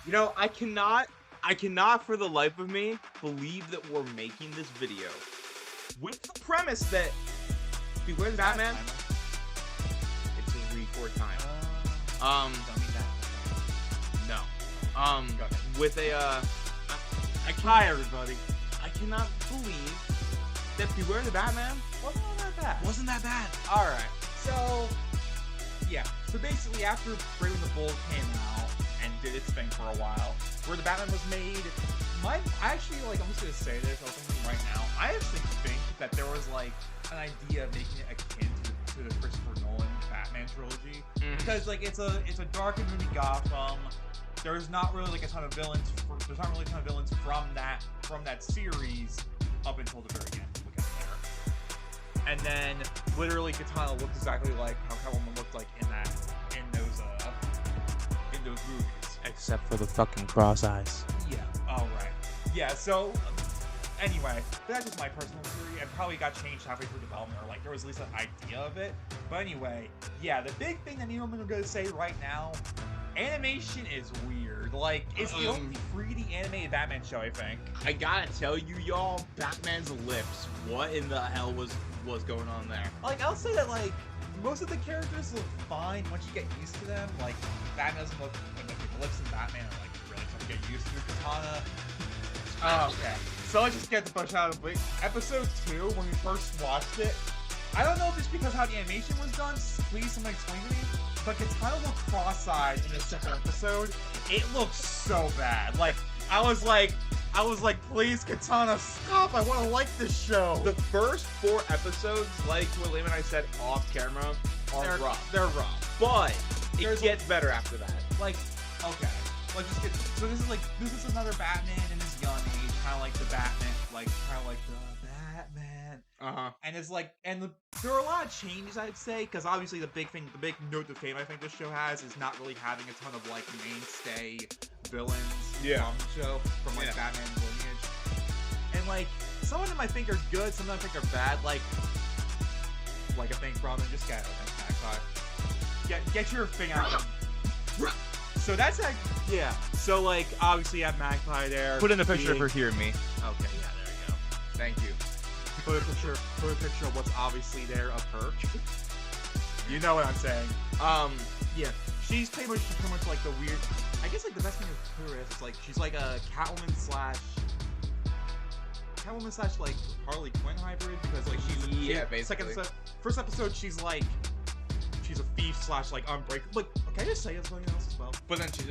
You know, I cannot for the life of me believe that we're making this video with the premise that Beware the Batman. It's a record time. Tell me that. No. Go ahead. With a Hi, everybody. I cannot believe that Beware the Batman Wasn't all that bad. wasn't that bad. Alright, so yeah. So basically after Brave and the Bold came out and did its thing for a while, where the Batman was made, I actually, like, I'm just gonna say this openly right now, I actually think that there was, like, an idea of making it akin to the Christopher Nolan Batman trilogy. Because, like, it's a dark and moody Gotham. There's not really, like, a ton of villains from that series up until the very end. We'll get there. And then literally Katana looked exactly like how Catwoman looked like in those movies. Except for the fucking cross eyes. Yeah. Oh right. Yeah. So anyway, that's just my personal theory. It probably got changed halfway through development, or like there was at least an idea of it. But anyway, yeah. The big thing that I'm gonna say right now, animation is weird. Like it's the only 3D animated Batman show, I think. I gotta tell you, y'all, Batman's lips. What in the hell was going on there? Like I'll say that like most of the characters look fine once you get used to them. Like Batman doesn't look like the lips in Batman are like really tough to get used to. Katana. Oh, okay. So let's just get the push out of the way. Episode 2, when we first watched it, I don't know if it's because how the animation was done. Please, someone explain to me. But Katana looked cross-eyed in the second episode. It looks so bad. Like I was like, please, Katana, stop! I want to like this show. The first 4 episodes, like what Liam and I said off camera, are rough. They're rough. But it gets better after that. Like, okay, let's just get. So this is another Batman in his young age, kind of like the Batman, the Batman. And it's like, there are a lot of changes, I'd say, because obviously the big note of fame I think this show has is not really having a ton of like mainstay villains from the show, from like Batman's lineage. And like, some of them I think are good, some of them I think are bad. Like I think Robin, just get it. Get your thing out. So that's like, yeah. So like, obviously you have Magpie there. Put in a picture of her hearing me. Okay, yeah, there you go. Thank you. Put a picture of what's obviously there of her. You know what I'm saying. Yeah. She's pretty much like the weird, I guess like the best thing of her is like she's like a Catwoman slash like Harley Quinn hybrid, because like basically. First episode she's a thief slash like unbreakable. Like, okay, I just say it's something else as well. But then she's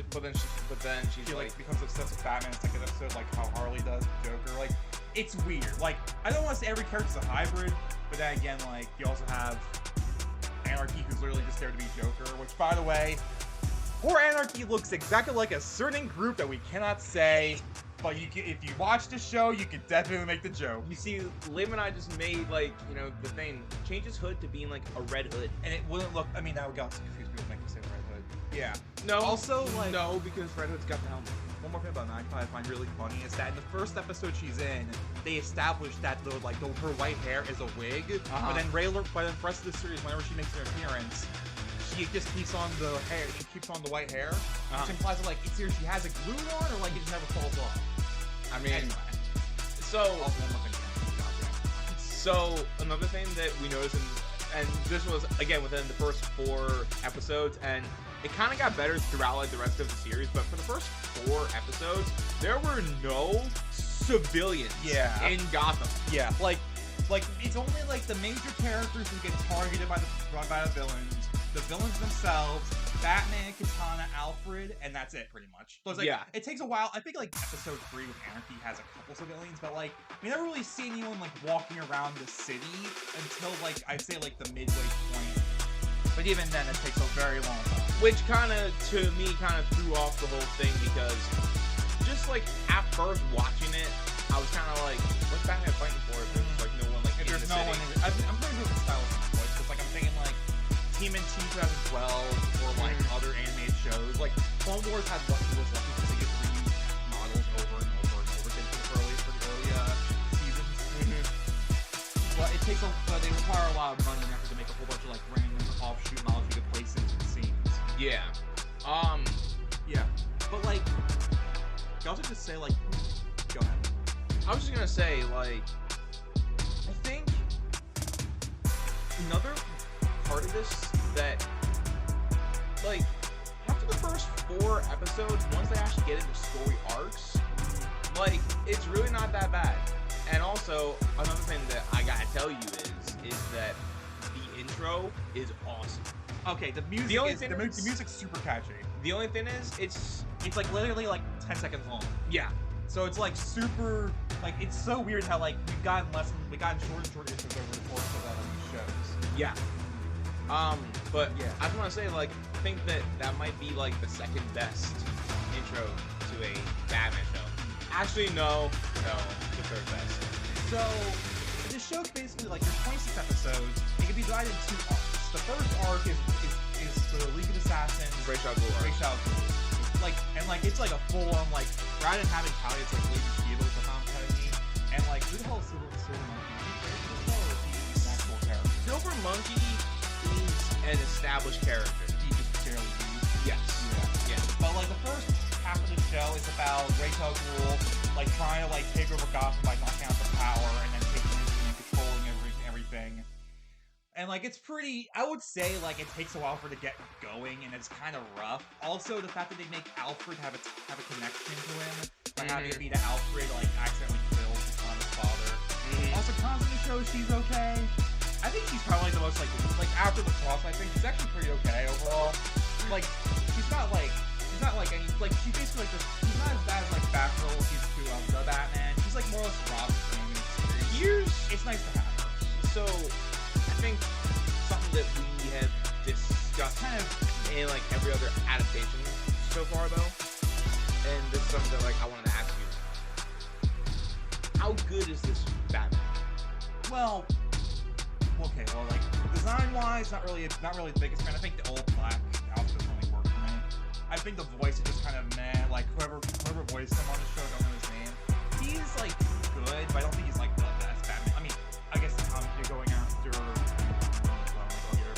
like becomes obsessed with Batman in second episode, like how Harley does Joker. Like, it's weird. Like, I don't want to say every character's a hybrid, but then again, like you also have Anarchy, who's literally just there to be Joker. Which, by the way, poor Anarchy looks exactly like a certain group that we cannot say. But if you watch the show, you can definitely make the joke. You see, Liam and I just made, like, you know, the thing. Change his hood to being, like, a red hood. And it wouldn't look, I mean, that would also confuse people making the same red hood. Yeah. No. Also, like... No, because Red Hood's got the helmet. One more thing about Magpie I find really funny is that in the first episode she's in, they established that, her white hair is a wig. But then for the rest of the series, whenever she makes her appearance, she just keeps on the hair. She keeps on the white hair, which implies that like it's either she has a glue on or like it just never falls off. I mean, anyway. So another thing that we noticed, and this was again within the first 4 episodes, and it kind of got better throughout like the rest of the series. But for the first 4 episodes, there were no civilians in Gotham. Yeah, like it's only like the major characters who get targeted by the villains. The villains themselves, Batman, Katana, Alfred, and that's it pretty much. So it's like, it takes a while. I think like episode 3 with Anarchy has a couple civilians, but like we never really see anyone like walking around the city until like I'd say like the midway point. But even then, it takes a very long time. Which kind of, to me, kind of threw off the whole thing, because just like at first watching it, I was kind of like, what's Batman fighting for if there's like no one like in the city? I'm pretty good with stylistic choice, because like I'm thinking like TMNT 2012 or like other animated shows. Like Clone Wars had what was lucky because they get to reuse models over and over and over again for the early seasons. But it takes but they require a lot of money and effort to make a whole bunch of like random offshoot models you could place into the scenes. Yeah. Yeah. But like could also just say, like, go ahead. I was just gonna say, like, I think another part of this that, like, after the first 4 episodes, once they actually get into story arcs, like, it's really not that bad. And also, another thing that I gotta tell you is that the intro is awesome. Okay, the music's super catchy. The only thing is, it's like literally like 10 seconds long. Yeah. So it's like super, like, it's so weird how like we've gotten shorter and shorter intros over the course of these shows. Yeah. But yeah, I just want to say, like, I think that might be like the second best intro to a Batman show. Actually, no, the third best. So this show's basically like there's 26 episodes. It can be divided in 2 arcs. The first arc is the League of Assassins. Ra's al Ghul. Like, and like it's like a full-on, like, rather than having Talia, it's like Lady Shiva with the Fountain. And like, who the hell is Silver Monkey? Is he an actual character? Silver Monkey is an established character. He just barely used. Yes. Yeah. But like the first half of the show is about Ra's al Ghul, like, trying to like take over Gotham by knocking out the power and then taking it and controlling everything. And like it's pretty, I would say, like, it takes a while for it to get going and it's kind of rough. Also, the fact that they make Alfred have a connection to him by having it be to Alfred, like, accidentally kills his father. Also, Khan's in the show, she's okay. I think she's probably the most, like after the cross, I think she's actually pretty okay overall. Like, she's not like any, like, she's basically like this, she's not as bad as like Batgirl she's to the Batman. She's like more or less Robin in the series. It's nice to have her. So I think something that we have discussed kind of in like every other adaptation so far, though, and this is something that, like, I wanted to ask you: how good is this Batman? Well, okay, like, design-wise, not really the biggest fan. I think the old black outfit really worked for me. I think the voice is just kind of meh. Like, whoever voiced him on the show, I don't know his name. He's like good, but I don't think he's like the best Batman. I mean, I guess the comic you're going after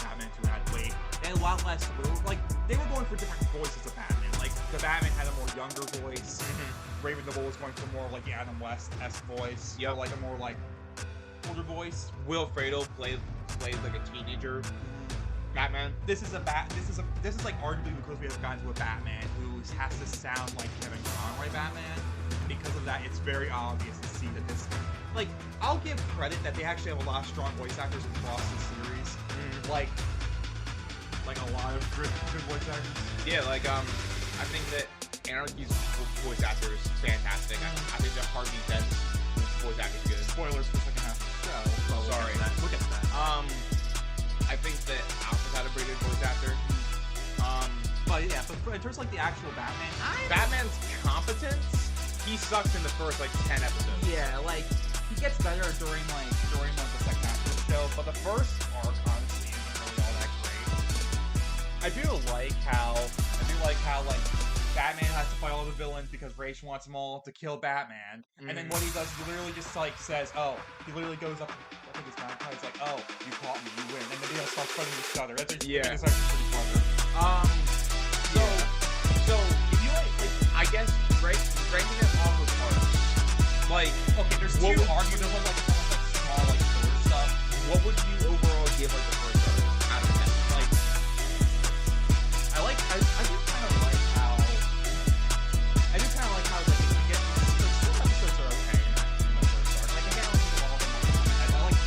Batman who had weight and a lot less. Like, they were going for different voices of Batman. Like, the Batman had a more younger voice. Raven the Bull was going for more like the Adam West-esque voice. Yeah, like a more like older voice. Will Fredo played like a teenager Batman. This is like arguably because we have gotten to a Batman who has to sound like Kevin Conroy Batman. Because of that, it's very obvious to see that this, like, I'll give credit that they actually have a lot of strong voice actors across the series. Like a lot of good voice actors. Yeah, like, I think that Anarchy's voice actor is fantastic. I think that Harvey Dent's voice actor is good. Spoilers for the second half of the show. Well, sorry. We'll get to that. I think that Alfred had a pretty good voice actor. But yeah, but in terms of like the actual Batman, Batman's competence, he sucks in the first like 10 episodes. Yeah, like he gets better during the second half of the show, but the first arc honestly isn't really all that great. I do like how like Batman has to fight all the villains because Ra's wants them all to kill Batman, and then what he does, he literally just like says, he literally goes up. I think it's Malachi. He's like, you caught me, you win, and then they all start fighting each other. That's actually pretty clever. So if you like I guess ranking it off of arcs, like, okay, there's 2 arcs, but there's like a ton of like small like filler stuff. What would you overall give like the first arc out of 10? Like, I do kind of like how like if you get like some episodes are okay in the first arc. Like, I can't really think of all of them. I like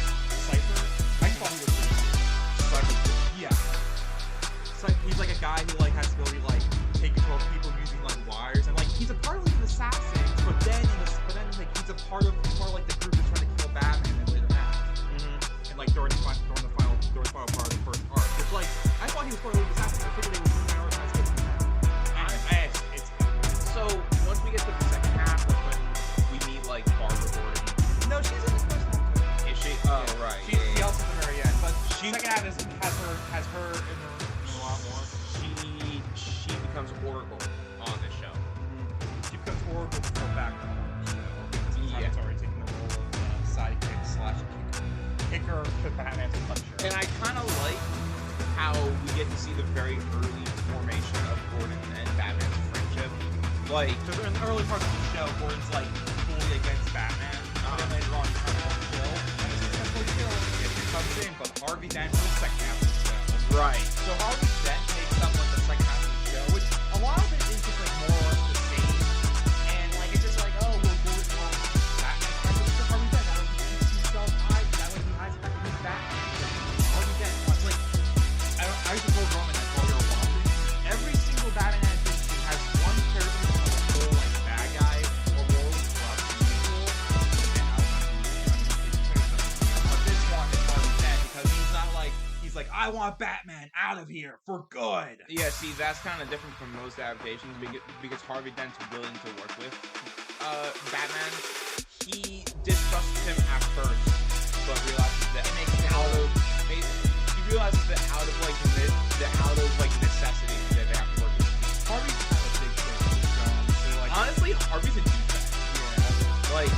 Cypher. I thought he was pretty good. Cypher's good. Yeah. So he's like a guy who like has to go like take control of people using like wires, and like he's a part of the assassins, but then like he's a part of like the group that's trying to kill Batman in later half. And like during the final part of the first arc, which like I thought he was part of the assassins. I figured they would prioritize getting him. It's so once we get to the second half, that's when we meet like Barbara Gordon. No, she's in the first half too. Is she? Oh, yeah. Right. She yells at the very end, but second half has her in a lot more. She becomes Oracle on this show. She becomes Oracle before Batgirl on the show because he's already taking the role of sidekick / kicker to Batman's Punisher. And I kind of like how we get to see the very early formation of Gordon and Batman's friendship. Like, so they're in the early parts of the show, Gordon's like fully against Batman, and then later on he's kind of chill, and it's just simply chill. It comes in, but Harvey Dent for the second half of the show. right. So Harvey Dent takes up like the second half of the show, which a lot of it is just like more or less the same, and like it's just like, oh, well, Gordon wants Batman, and it's Harvey Dent. That way he keeps himself high. That way he hides the fact that he's Batman. Harvey Dent wants like I used to go Roman and call your watching. Every single Batman adaptation has one character from a whole like bad guy or more corrupt evil, and I but this one is Harvey Dent because he's like I want Batman out of here for good. Yeah, see, that's kind of different from most adaptations because Harvey Dent's willing to work with Batman. He distrusts him at first, but realizes that out of necessity that they have to work with. Harvey's kind of a big fish, so like Honestly, Harvey's a douchebag. yeah,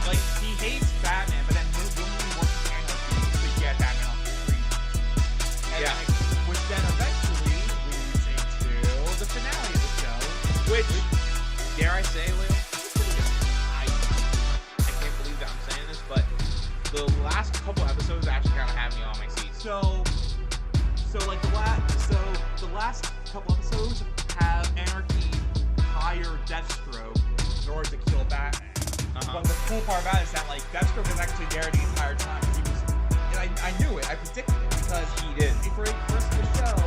like he hates Batman, but then when we work with Anarchy, we get Batman off the screen. And Yeah. like, which then eventually leads into the finale of the show, Which, dare I say, Leo, it's pretty good. I can't believe that I'm saying this, but the last couple episodes actually kind of had me on my seats. So like the last couple episodes have Anarchy hire Deathstroke in order to kill Batman. But the cool part about it is that like Deathstroke is actually there the entire time. He was, and I knew it. I predicted it because He did. For the rest of the show,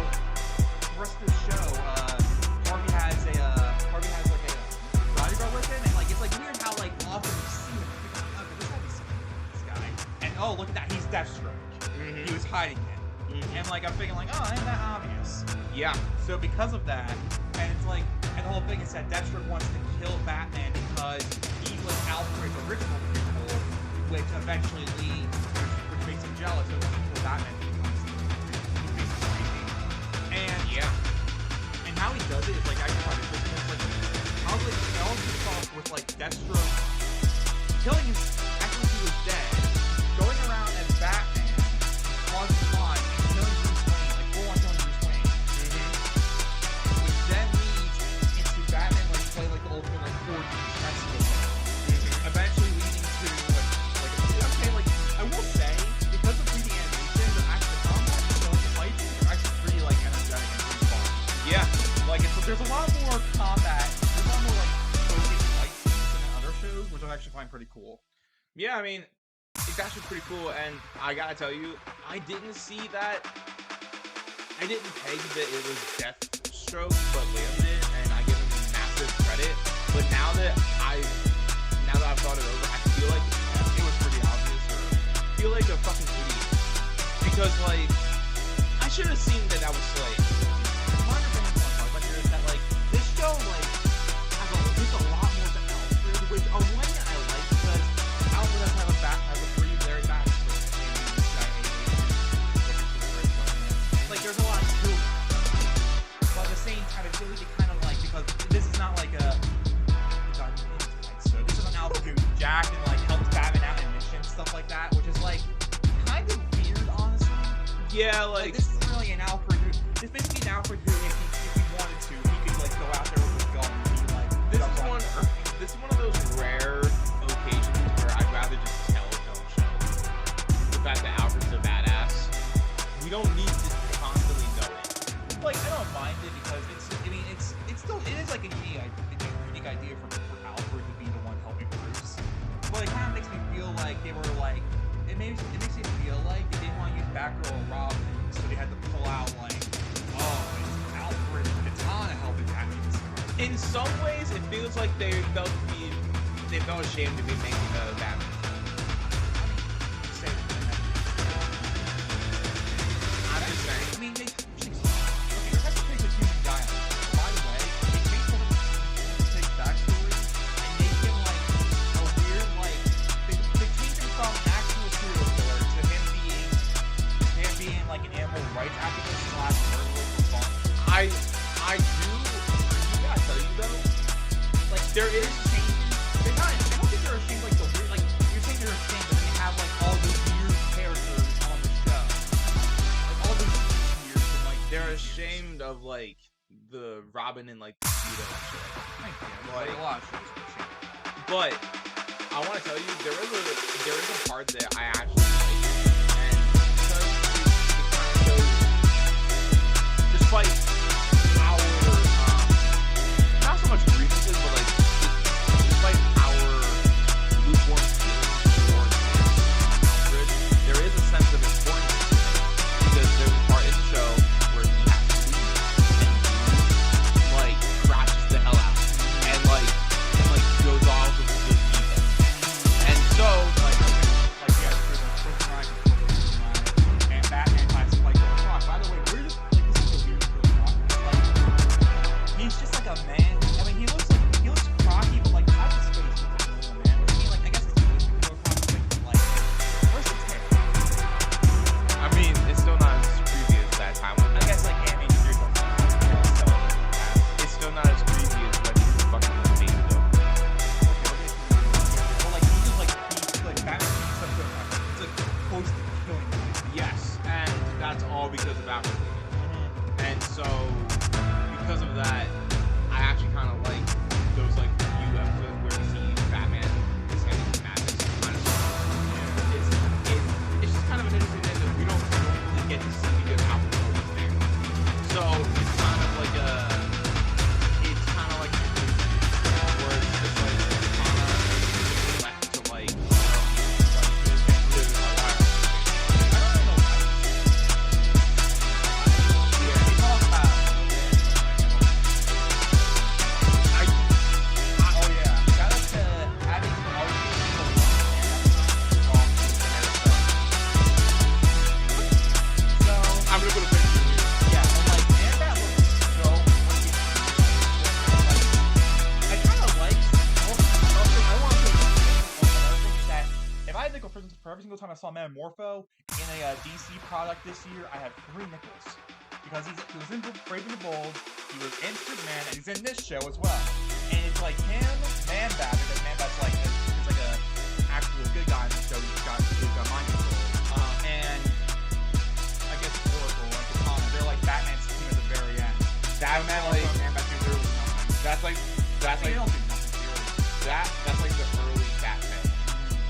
Harvey has like a bodyguard with him, and like it's like weird how like often you see him. Oh, there's gotta be something with this guy. And oh, look at that, he's Deathstroke. Mhm. He was hiding it. And like I'm thinking like, oh, isn't that obvious? Yeah. So because of that, and it's like, and the whole thing is that Deathstroke wants to kill Batman because he was Alfred's original people, which eventually leads, which makes him jealous of when he kills Batman because he's basically crazy. And Yeah. and how he does it is like actually probably like how like it all kicks off with like Deathstroke killing him after he was dead, going around as Batman, causing crime, and killing Bruce Wayne, like full on killing Bruce Wayne. Which then leads into Batman like play like the ultimate like 4D chess with him. Eventually leading to like I will say, because of 3D animation, the combat, so like the fights are actually pretty like energetic and pretty fun. Yeah. Like there's a lot more combat, there's a lot more like focused fight scenes than in other shows, which I actually find pretty cool. Yeah, I mean, it's actually pretty cool, and I gotta tell you, I didn't see that. I didn't peg that it was Deathstroke, but Liam did, and I give him massive credit. But now that I've thought it over, I feel like it was pretty obvious, or I feel like a fucking idiot. Because, like, I should have seen that was Slade. My understanding of what I'm is that like this show like has a lot more to Alfred, which on one hand I like because Alfred does have a pretty very backstory. Like there's a lot to it. But at the same time, I feel like it kind of like because this is not like so this is an Alfred who jacked and like helped Batman out in missions, stuff like that, which is like kind of weird, honestly. Yeah, Like this isn't really an Alfred who. It's basically an Alfred who, if he wanted to, he could like go out there with his gun and be like. This is one of those rare occasions where I'd rather just tell, don't show. The fact that Alfred's a badass, we don't need to constantly know it. Like I don't mind it because it is like a unique idea for Alfred to be the one helping Bruce. But it kind of makes me feel like they were like it makes me feel like they didn't want to use Batgirl or Robin, so they had to pull out like, oh, it's Alfred and Katana helping Batman. In some ways, it feels like they felt ashamed to be making a Batman. I'm just saying. I mean, Retrospective is a human guy. By the way, they take some of his backstory and make him like a weird like they change him from an actual serial killer to him being like an animal rights activist / murderer for fun. I gotta tell you though, Like there is changes. They're not. I don't think they're ashamed like the weird. Like you're saying they're ashamed, but then they have like all these weird characters on the show. Like all these weird and like they're ashamed of like the Robin and like the Speedo and shit. Like a lot of shows. But I want to tell you, there is a part that I actually like, and because it kind of shows, despite our not so much grievances, but like despite our lukewarm feelings towards Alfred, there is a sense of importance to him, because there's a part in the show where he has to leave and he like crashes the hell out and goes off of the deep end. And so like yeah, and Batman finds like, oh, by the way, we're just like, this is a weird like he's just like a man. I mean, he looks crocky, but like not his face looks like a normal man. But I mean, like I guess it's like where's the tail? I mean, it's still not as creepy as that time. I guess like animated series like it's still not as creepy as when he's fucking the tail though. Well, like he just like Batman stuff. It's like close to killing him. Yes, and that's all because of Alfred. And so because of that, I actually kind of like those like few episodes where we see Batman descending to madness. It's just kind of an interesting thing that we don't really get to see because Alfred's always there. So it's kind of like where it's just like left to like live his life. I'm gonna put a picture here. Yeah, and like Man Bat looks so I kind of like. I want to that if I had nickel for every single time I saw Metamorpho in a DC product this year, I have 3 nickels because he was in Brave and the Bold, he was in Superman, and he's in this show as well. And it's like him, Man Bat, because Man Bat's like it's like a actual good guy in the show. He's got mind control, and I guess Oracle, like the comic, they're like Batman's team at the very end. Batman, like Man Bat do literally nothing. That's like they don't do nothing really. That's like the early Batman,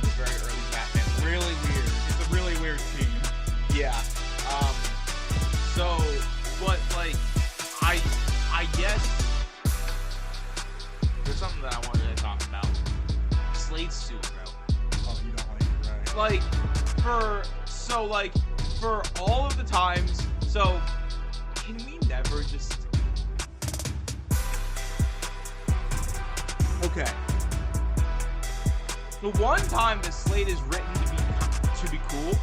the very early Batman. Really weird. It's a really weird team. Yeah. So, but like, I guess there's something that I wanted to talk about. Slade's suit, bro. Oh, you don't like it, right? Like, for all of the times, so can we never just okay? The one time that Slade is written to be cool,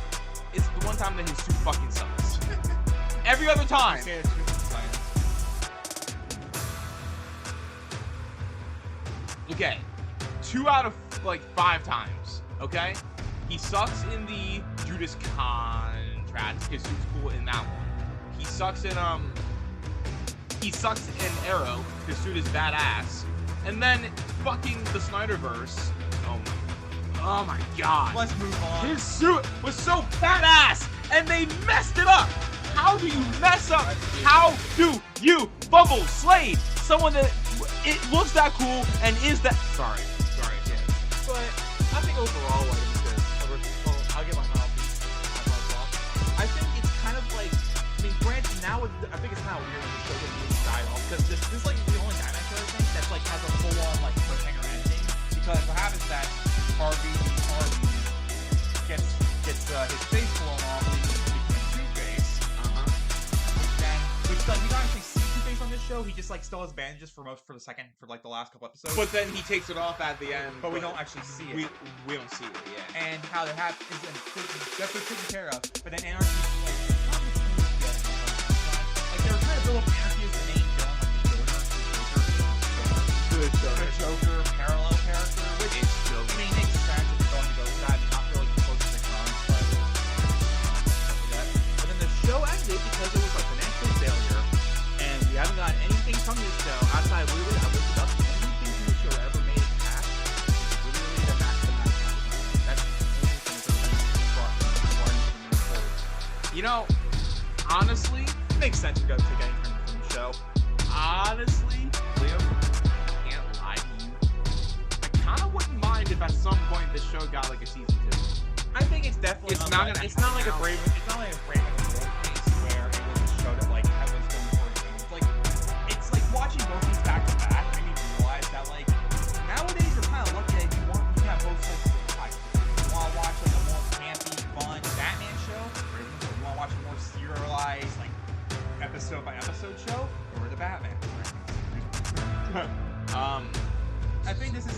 it's the one time that his suit fucking sucks. Every other time. Okay, 2 out of like 5 times. Okay, he sucks in the Judas Contract. His suit's cool in that one. He sucks in Arrow. His suit is badass. And then fucking the Snyderverse. Oh my god. Let's move on. His suit was so badass, and they messed it up. How do you mess up? How do you fumble Slade? Someone that it looks that cool and is that. Sorry. Yeah. But I think overall, like I'll get my mouth off. I think it's kind of like. I mean, granted, now I think it's kind of weird when the show gets really died off because this is like the only Batman show I think that's like has a full-on like cliffhanger ending. Because what happens is that Harvey gets his face blown off and he becomes Two-Face. Which we don't actually see Two-Face on this show. He just like still has bandages for the last couple episodes. But then he takes it off at the end. But we don't actually see it. We don't see it, yeah. And how that happens is that's what's taken care of. But then Anarchy like they were trying to build up Anarchy as the main villain, like the Joker parallel character, which is I mean makes sense if you're going to go with that. Not really close to the comics, but then the show ended because it was a financial failure, and we haven't got anything from this show outside. Really, I looked it up. The only thing from the show that ever made it cash is literally the Max the Max. That's the only thing that's ever made it. You know, honestly, it makes sense to go take anything from the show. honestly, Liam, I can't lie to you. I kind of wouldn't mind if at some point this show got like a season 2. I think it's definitely It's not it's not like a Brave and the Bold case where it was a show that like was going for its own. It's like watching both these back to back made me realize that like nowadays you're kind of lucky that you can have both sides of the pie. You want to watch like a more campy, fun Batman show, or you want to watch a more serialized like episode by episode show, or the Batman. I think this is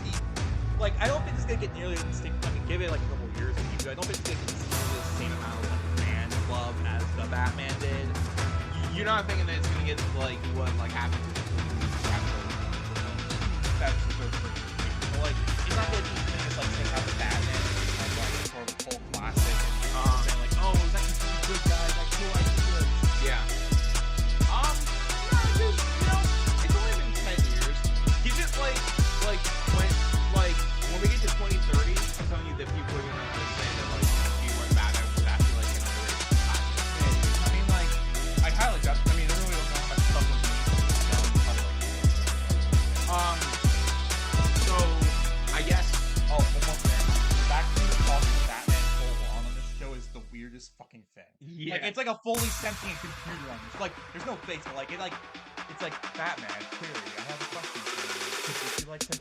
like I don't think this is gonna get nearly the same. I mean, give it like a couple years. I don't think it's gonna get nearly the same amount of like fan love as the Batman did. You're not thinking that it's gonna get like what like happened to that's so crazy. So, like it's not gonna be things like saying how the Batman is like sort of a cult classic and saying like, oh, it was actually some good guys, like cool ideas. Yeah. Because you know it's only been 10 years. Give it like when we get to 2030, I'm telling you that people are gonna say that like you were Batman was actually like an underrated classic. I mean, like I highly doubt. I mean, I really don't know how much stuff was made. So I guess. Oh, one more thing. The fact that we're talking Batman so long on this show is the weirdest fucking thing. Yeah. Like it's like a fully sentient computer on this. Like there's no face, but like it's like Batman. Clearly, I have a question for you. Would you like to?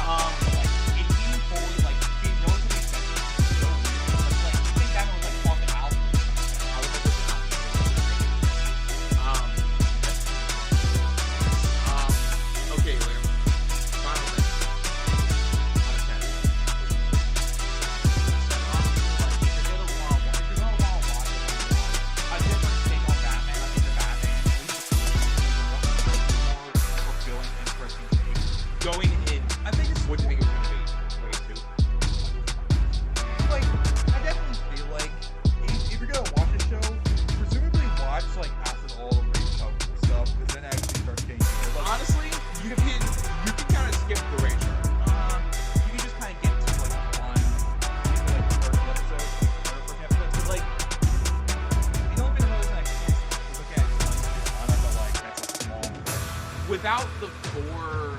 Like it being fully like being relatively sentient is so weird. Like you think Batman was like talking out? I would like okay, Liam. Final thing. Out of 10. If you're gonna want to watch a different take on Batman, I think the Batman is more fulfilling, interesting take. Going in, I think it's what do you think it's gonna be? Wait, 2. like I definitely feel like if you're gonna watch a show, presumably watch like after all the Retrospective stuff, because then actually starts getting good. Like, Honestly, you can kind of skip the range. you can just kind of get to like one, like the first episode, so like the only thing really like is look at but like that's a small. Without the 4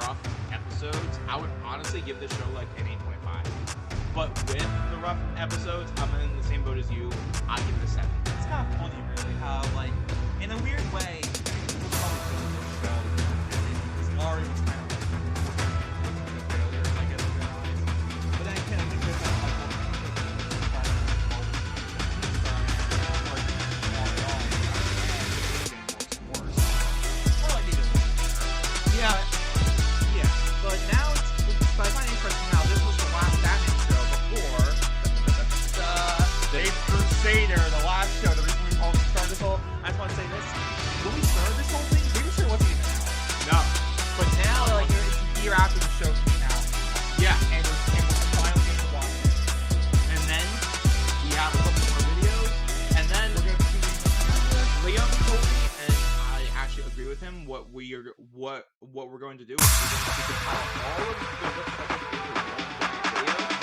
rough episodes, I would honestly give this show like an 8.5. But with the rough episodes, I'm in the same boat as you. I'll give it a 7. It's kind of funny, really, how like in a weird way, people probably feel this show because Ari was kind of like the failure, I guess, in their eyes. But then kind of because of like Yeah. Yeah, but now but I find it interesting how this was the last Batman show before the Crusader, the last show, the reason we started this whole. I just want to say this: when we started this whole thing, we were sure it wasn't even out. No. But now, like it's a year after the show came out. Yeah. And we're finally getting to watch it. And then we have a couple more videos, and then We're gonna be Liam told me, and I actually agree with him. What we're going to do is we're going to compile all of the Retrospective into one video,